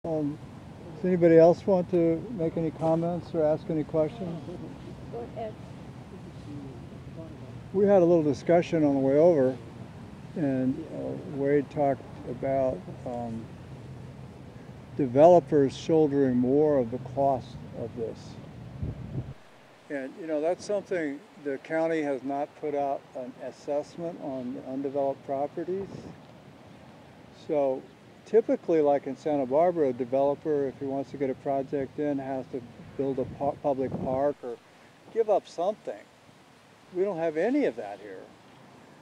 Does anybody else want to make any comments or ask any questions? Go ahead. We had a little discussion on the way over, and Wade talked about developers shouldering more of the cost of this. And that's something the county has not put out an assessment on undeveloped properties. So typically, like in Santa Barbara, a developer, if he wants to get a project in, has to build a public park or give up something. We don't have any of that here.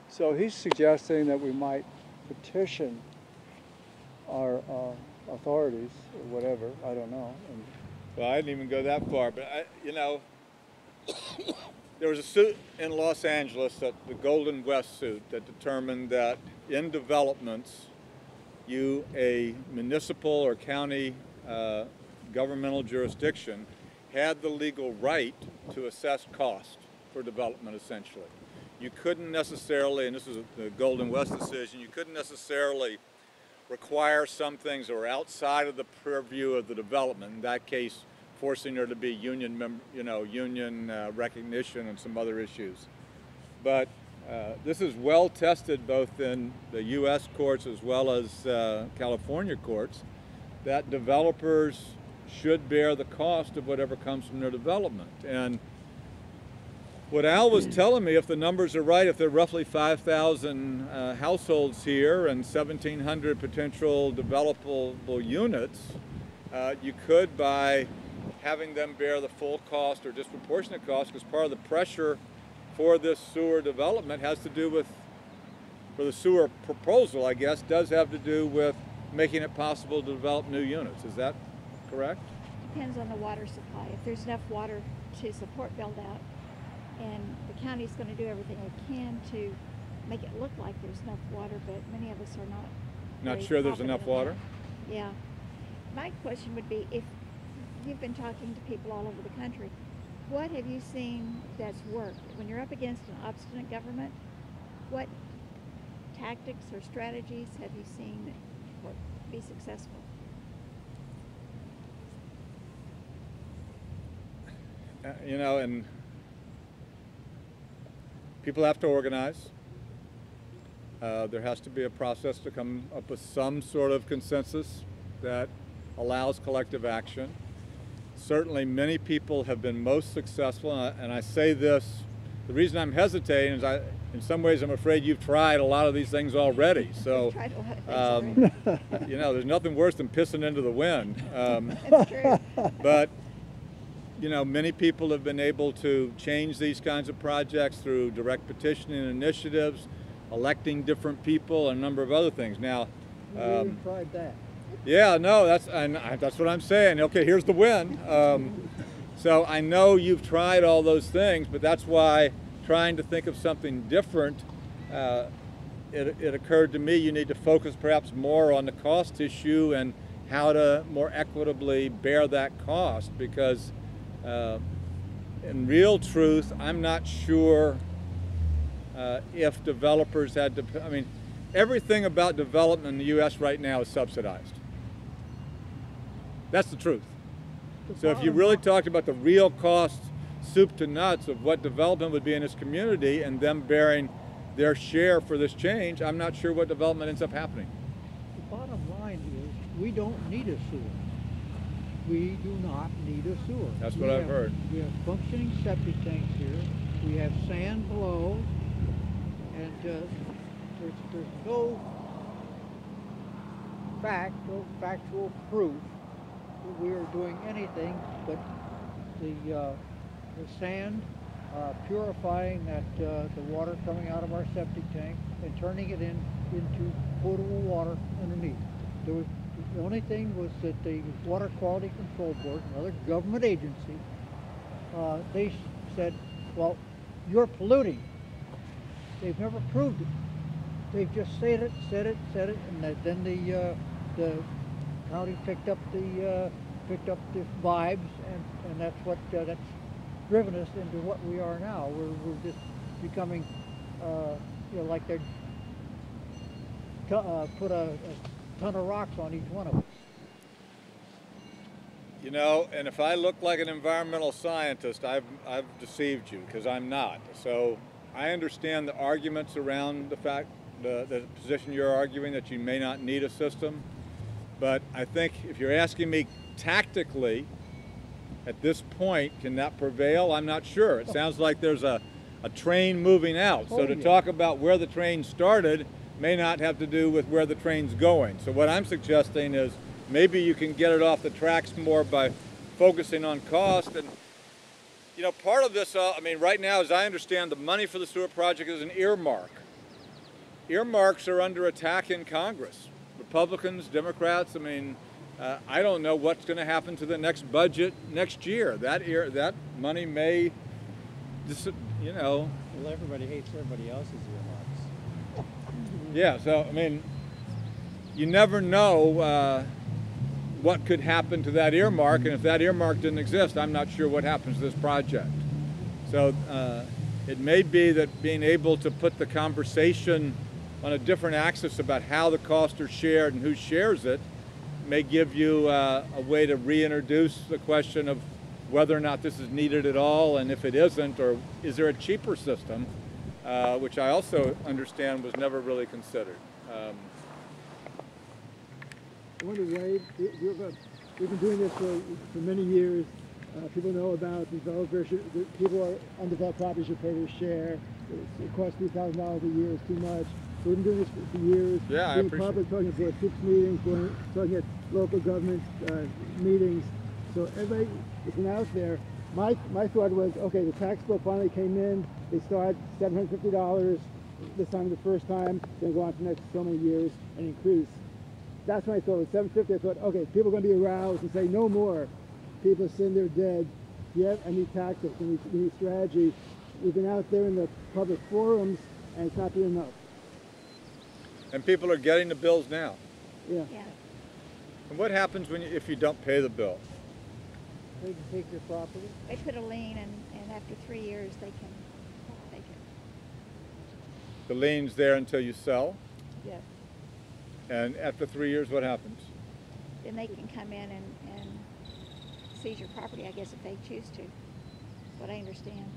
So he's suggesting that we might petition our authorities or whatever, I don't know. Well, I didn't even go that far, but there was a suit in Los Angeles, the Golden West suit, that determined that in developments, a municipal or county governmental jurisdiction had the legal right to assess cost for development, essentially. You couldn't necessarily, and this is the Golden West decision, you couldn't necessarily require some things that were outside of the purview of the development, in that case forcing there to be union recognition and some other issues. But this is well tested both in the U.S. courts as well as California courts, that developers should bear the cost of whatever comes from their development. And what Al was telling me, if the numbers are right, if there are roughly 5,000 households here and 1,700 potential developable units, you could, by having them bear the full cost or disproportionate cost, because part of the pressure for this sewer development has to do with, for the sewer proposal, I guess, does have to do with making it possible to develop new units. Is that correct? Depends on the water supply. If there's enough water to support build out, and the county's going to do everything it can to make it look like there's enough water, but many of us are not Sure there's enough water? Yeah. My question would be, if you've been talking to people all over the country, what have you seen that's worked? When you're up against an obstinate government, what tactics or strategies have you seen be successful? And people have to organize. There has to be a process to come up with some sort of consensus that allows collective action. Certainly many people have been most successful, and I say this, the reason I'm hesitating is in some ways I'm afraid you've tried a lot of these things already. So, there's nothing worse than pissing into the wind. That's true. But many people have been able to change these kinds of projects through direct petitioning initiatives, electing different people, and a number of other things. Now, we even tried that. Yeah, no, that's what I'm saying. Okay, here's the win. So I know you've tried all those things, but that's why trying to think of something different, it occurred to me you need to focus perhaps more on the cost issue and how to more equitably bear that cost, because in real truth, I'm not sure if developers had to, everything about development in the U.S. right now is subsidized. That's the truth. So if you really talked about the real cost, soup to nuts, of what development would be in this community and them bearing their share for this change, I'm not sure what development ends up happening. The bottom line is we don't need a sewer. We do not need a sewer. That's what I've heard. We have functioning septic tanks here. We have sand below, and there's no factual proof that we are doing anything but the sand purifying the water coming out of our septic tank and turning it into potable water underneath. The only thing was that the Water Quality Control Board, another government agency, they said, well, you're polluting. They've never proved it. They've just said it, and then the county picked up the vibes, and that's what that's driven us into what we are now. We're just becoming, like they put a ton of rocks on each one of us. You know, and if I look like an environmental scientist, I've deceived you, because I'm not. So I understand the arguments around the fact, the position you're arguing that you may not need a system. But I think if you're asking me tactically, at this point, can that prevail? I'm not sure. It sounds like there's a train moving out. So to talk about where the train started may not have to do with where the train's going. So what I'm suggesting is maybe you can get it off the tracks more by focusing on cost. And, you know, part of this, I mean, right now, as I understand, the money for the sewer project is an earmark. Earmarks are under attack in Congress. Republicans, Democrats, I mean, I don't know what's going to happen to the next budget next year. That money may, you know. Well, everybody hates everybody else's earmarks. Yeah, so, I mean, you never know what could happen to that earmark, and if that earmark didn't exist, I'm not sure what happens to this project. So it may be that being able to put the conversation on a different axis about how the costs are shared and who shares it may give you a way to reintroduce the question of whether or not this is needed at all, and if it isn't, or is there a cheaper system, which I also understand was never really considered. I wonder, Wade, we've been doing this for many years. People know about developers. People are undeveloped properties should pay their share. It costs $3,000 a year is too much. We've been doing this for years. Yeah, I appreciate public, talking at 6 meetings, talking at local government meetings. So everybody is out there. My thought was, okay, the tax bill finally came in. They start $750 this time the first time, then go on to the next so many years and increase. That's when I thought it was $750. I thought, okay, people are going to be aroused and say no more. People are sitting there dead. Yet I need tactics, we need strategy. We've been out there in the public forums, and it's not been enough. And people are getting the bills now. Yeah. And what happens if you don't pay the bill? They can take your property. They put a lien, and after 3 years, they can take it. The lien's there until you sell, Yes. and after 3 years, what happens? Then they can come in and seize your property, I guess, if they choose to. That's what I understand.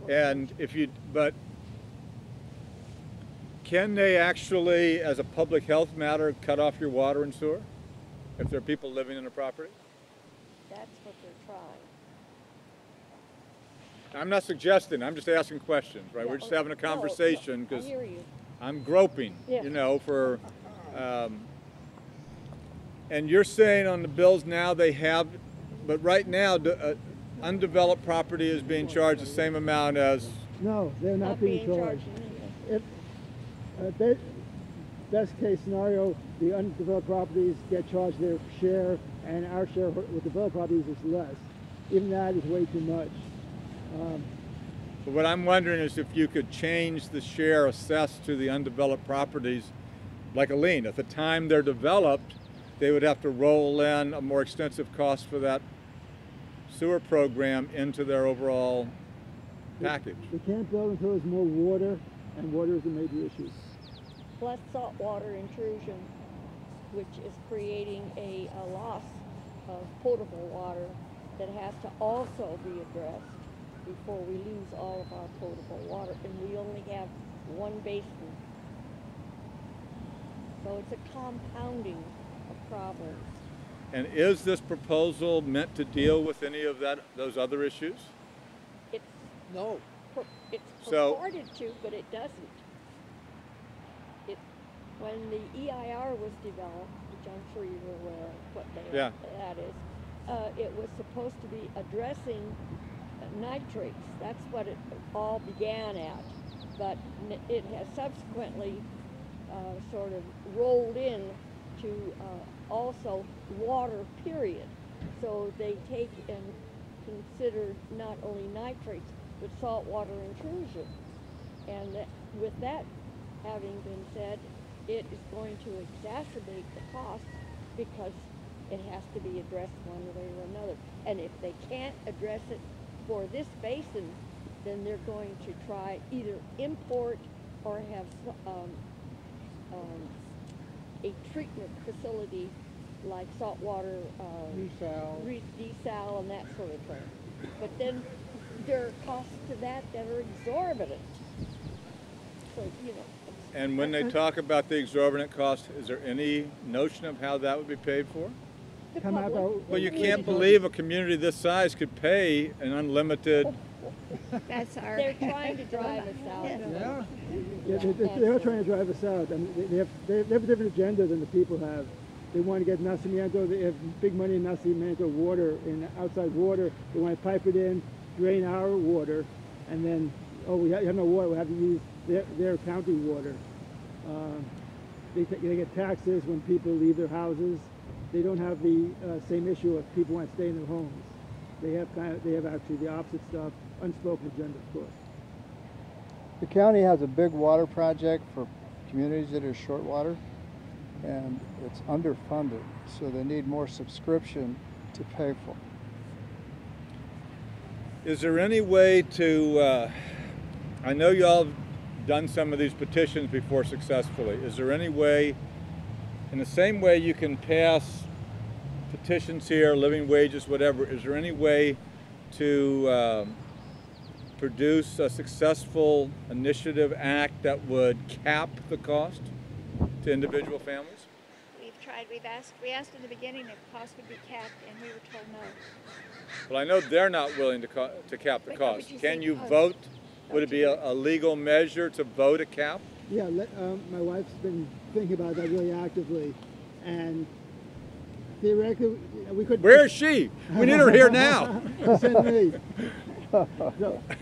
And but can they actually, as a public health matter, cut off your water and sewer if there are people living in the property? That's what they're trying. I'm not suggesting, I'm just asking questions, right? Yeah, We're just having a conversation I because hear you. I'm groping, Yeah. you know, for, and you're saying on the bills now they have, but right now undeveloped property is being charged the same amount as, No, they're not being charged. anything. If best case scenario, the undeveloped properties get charged their share, and our share with developed properties is less. Even that is way too much. but what I'm wondering is if you could change the share assessed to the undeveloped properties like a lien. At the time they're developed, they would have to roll in a more extensive cost for that sewer program into their overall package. They can't build until there's more water, and water is a major issue. Plus saltwater intrusion, which is creating a loss of potable water that has to also be addressed before we lose all of our potable water, and we only have one basin. So it's a compounding of problems. And is this proposal meant to deal with any of those other issues? It's No. it's So- purported to, but it doesn't. When the EIR was developed, which I'm sure you're aware of what that is, it was supposed to be addressing nitrates. That's what it all began at. But it has subsequently sort of rolled in to also water, period. So they take and consider not only nitrates, but saltwater intrusion. And with that having been said, it is going to exacerbate the cost because it has to be addressed one way or another. And if they can't address it for this basin, then they're going to try either import or have a treatment facility like saltwater desal and that sort of thing. But then there are costs to that are exorbitant. So, you know. And when they talk about the exorbitant cost, is there any notion of how that would be paid for? The Come out public, about- Well, you can't believe a community this size could pay an unlimited. That's our. they're trying to drive us out. Yeah. Yeah, they are trying to drive us out. I mean, they have a different agenda than the people have. They want to get nacimiento. They have big money in nacimiento water, in outside water. They want to pipe it in, drain our water, and then, oh, we have no water. We have to use their county water. They get taxes when people leave their houses. They don't have the same issue if people want to stay in their homes. They have actually the opposite stuff, unspoken agenda, of course. The county has a big water project for communities that are short water, and it's underfunded, so they need more subscription to pay for. Is there any way to, I know y'all have done some of these petitions before successfully. Is there any way, in the same way you can pass petitions here, living wages, whatever, is there any way to produce a successful initiative act that would cap the cost to individual families? We've tried, we asked in the beginning if cost would be capped, and we were told no. Well, I know they're not willing to cap the But what cost. would you Can say you cost? vote? Would it be a legal measure to vote a cap? Yeah, my wife's been thinking about that really actively, and theoretically, we could. Where is she? We need her here now. Send me.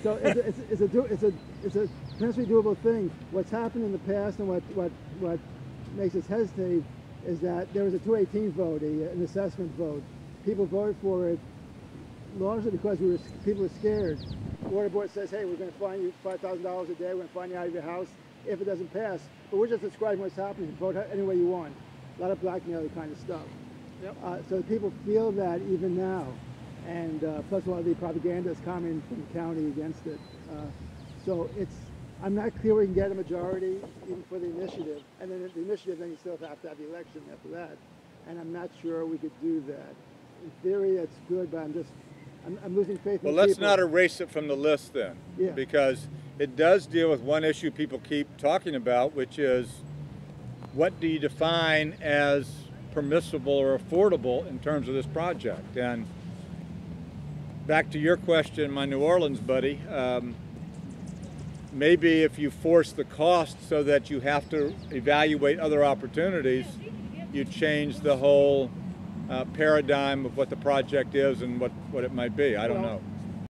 So it's a potentially doable thing. What's happened in the past and what makes us hesitate is that there was a 218 vote, an assessment vote. People voted for it largely because people were scared. The water board says, hey, we're going to fine you $5,000 a day. We're going to fine you out of your house if it doesn't pass. But we're just describing what's happening. Vote any way you want. A lot of blackmail kind of stuff. Yep. So people feel that even now. And plus a lot of the propaganda is coming from the county against it. So I'm not clear we can get a majority even for the initiative. And then the initiative, then you still have to have the election after that. And I'm not sure we could do that. In theory, that's good, but I'm losing faith in Well, let's people. not erase it from the list then, Yeah. because it does deal with one issue people keep talking about, which is what do you define as permissible or affordable in terms of this project? And back to your question, my New Orleans buddy, maybe if you force the cost so that you have to evaluate other opportunities, you change the whole paradigm of what the project is and what it might be. I don't know.